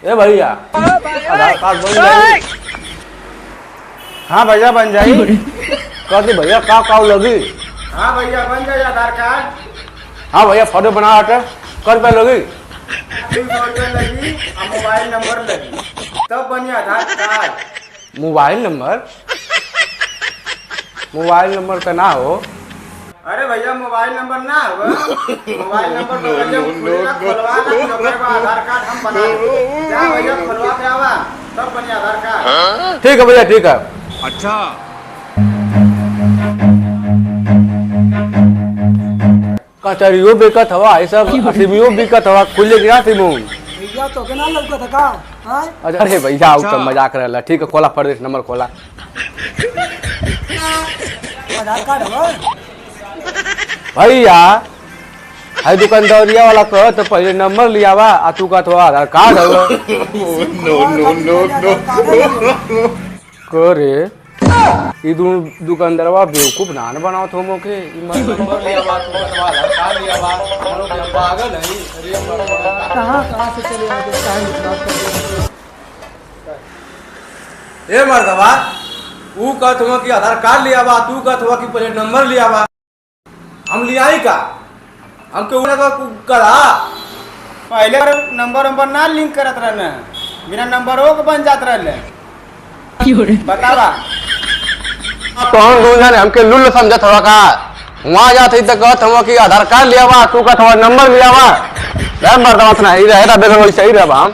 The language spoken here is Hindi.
ए भैया आधार कार्ड बन जाई। हाँ भैया बन जाई। कहते भैया का लगी। हाँ भैया बन जाए आधार कार्ड। हाँ भैया फोटो बना कर पे लगी 200 रुपये लगी और मोबाइल नंबर लगी तब बनी आधार कार्ड। मोबाइल नंबर का ना हो। अरे भैया मोबाइल नंबर ना हो। मोबाइल नंबर तो खुलवा आधार कार्ड हम बना क्या भैया खुलवा के आवा तब बनी आधार कार्ड। ठीक है भैया ठीक है। अच्छा कचरियो बिकत हवा ऐसा सिमियो बिकत हवा खुले गिरा सिमो भैया तो के ना लौका था का। हां अरे भैया आउ तो मजाक रहला। ठीक है खोला प्रदेश नंबर खोला। आधार कार्ड हो भैया हाय दुकानदारिया वाला कह तो पहले नंबर लियावा आ तू का तो आधार कार्ड हो। नो करे ई दुकानदारवा बेवकूफ नान बनाओ तो मोके नंबर लियावा तू का आधार कार्ड लियावा हम लोग पागल है। कहां से चले आए टाइम बात कर। ए मर्दवा ऊ कहत हो कि आधार कार्ड लियावा तू कहत हो कि पहले नंबर लियावा हम लियाई का हमके उन्हें तो करा पहले नंबर ना लिंक करत रहने बिना नंबरों के बन जात रहले। बतावा कौन जाने हमके लुल्ल समझत हवा का वहाँ जाते तो कहत हवा कि आधार कार्ड लियावा तू कहत हवा नंबर लियावा मर्दवा ना ही रहे बेगन वही सही रहा हम